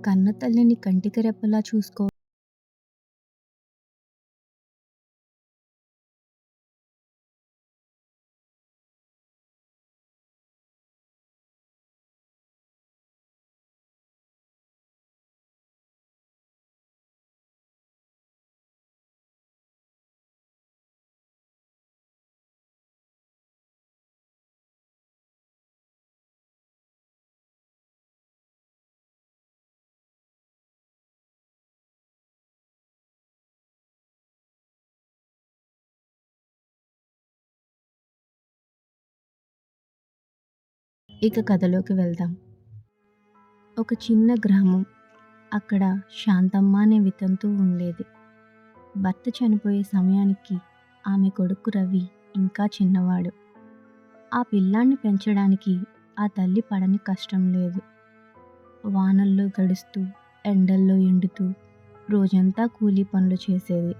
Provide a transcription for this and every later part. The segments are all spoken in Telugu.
కన్నతల్లిని కంటికి రెప్పలా చూసుకో ఇక కథలోకి వెళ్దాం. ఒక చిన్న గ్రామం. అక్కడ శాంతమ్మ అనే వితంతు ఉండేది. భర్త చనిపోయే సమయానికి ఆమె కొడుకు రవి ఇంకా చిన్నవాడు. ఆ పిల్లాన్ని పెంచడానికి ఆ తల్లి పడని కష్టం లేదు. వానల్లో గడుస్తూ, ఎండల్లో ఎండుతూ రోజంతా కూలీ పనులు చేసేది.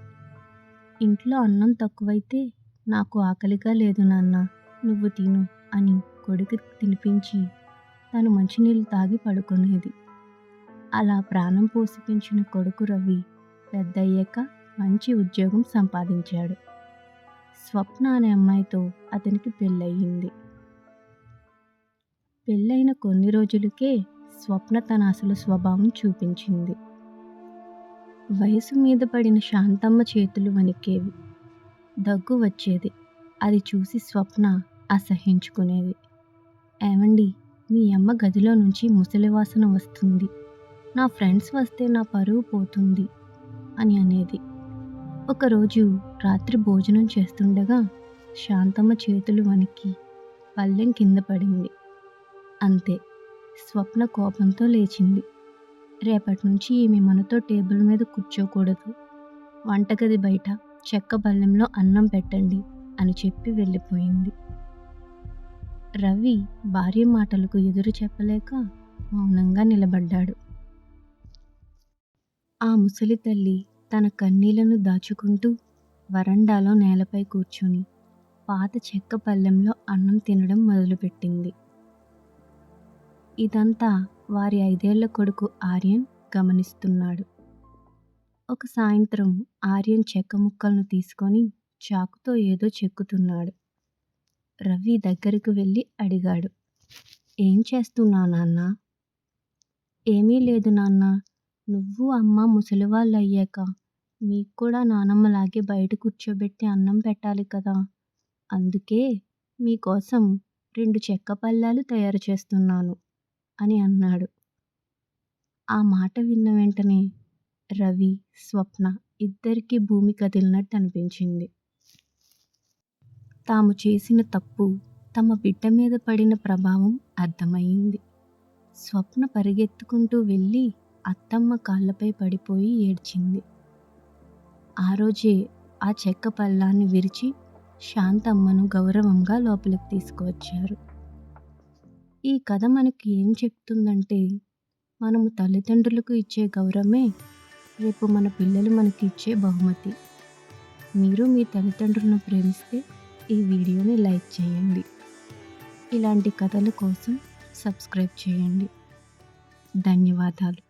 ఇంట్లో అన్నం తక్కువైతే నాకు ఆకలిగా లేదు నాన్న, నువ్వు తిను అని కొడుకుకి తినిపించి తను మంచినీళ్ళు తాగి పడుకునేది. అలా ప్రాణం పోసి పెంచిన కొడుకు రవి పెద్దయ్యాక మంచి ఉద్యోగం సంపాదించాడు. స్వప్న అనే అమ్మాయితో అతనికి పెళ్ళయింది. పెళ్ళైన కొన్ని రోజులకే స్వప్న తన అసలు స్వభావం చూపించింది. వయసు మీద పడిన శాంతమ్మ చేతులు వణికేవి, దగ్గు వచ్చేది. అది చూసి స్వప్న అసహించుకునేది. ఏమండి, మీ అమ్మ గదిలో నుంచి ముసలి వాసన వస్తుంది, నా ఫ్రెండ్స్ వస్తే నా పరువు పోతుంది అని అనేది. ఒకరోజు రాత్రి భోజనం చేస్తుండగా శాంతమ్మ చేతులు వణికి పళ్ళెం కింద పడింది. అంతే, స్వప్న కోపంతో లేచింది. రేపటి నుంచి ఈమె మనతో టేబుల్ మీద కూర్చోకూడదు, వంటగది బయట చెక్క పళ్ళెంలో అన్నం పెట్టండి అని చెప్పి వెళ్ళిపోయింది. రవి భార్య మాటలకు ఎదురు చెప్పలేక మౌనంగా నిలబడ్డాడు. ఆ ముసలి తల్లి తన కన్నీళ్లను దాచుకుంటూ వరండాలో నేలపై కూర్చుని పాత చెక్క పళ్ళెంలో అన్నం తినడం మొదలుపెట్టింది. ఇదంతా వారి 5 ఏళ్ల కొడుకు ఆర్యన్ గమనిస్తున్నాడు. ఒక సాయంత్రం ఆర్యన్ చెక్క ముక్కలను తీసుకొని చాకుతో ఏదో చెక్కుతున్నాడు. రవి దగ్గరకు వెళ్ళి అడిగాడు, ఏం చేస్తున్నావు నాన్నా? ఏమీ లేదు నాన్న, నువ్వు అమ్మ ముసలివాళ్ళు అయ్యాక మీకు కూడా నానమ్మలాగే బయట కూర్చోబెట్టి అన్నం పెట్టాలి కదా, అందుకే మీకోసం 2 చెక్క పళ్ళాలు తయారు చేస్తున్నాను అని అన్నాడు. ఆ మాట విన్న వెంటనే రవి, స్వప్న ఇద్దరికీ భూమి కదిలినట్టు అనిపించింది. తాము చేసిన తప్పు తమ బిడ్డ మీద పడిన ప్రభావం అర్థమయ్యింది. స్వప్న పరిగెత్తుకుంటూ వెళ్ళి అత్తమ్మ కాళ్ళపై పడిపోయి ఏడ్చింది. ఆ రోజే ఆ చెక్క పళ్ళాన్ని విరిచి శాంతమ్మను గౌరవంగా లోపలికి తీసుకువచ్చారు. ఈ కథ మనకి ఏం చెప్తుందంటే, మనము తల్లిదండ్రులకు ఇచ్చే గౌరవమే రేపు మన పిల్లలు మనకి ఇచ్చే బహుమతి. మీరు మీ తల్లిదండ్రులను ప్రేమిస్తే ఈ వీడియోని లైక్ చేయండి. ఇలాంటి కథల కోసం సబ్స్క్రైబ్ చేయండి. ధన్యవాదాలు.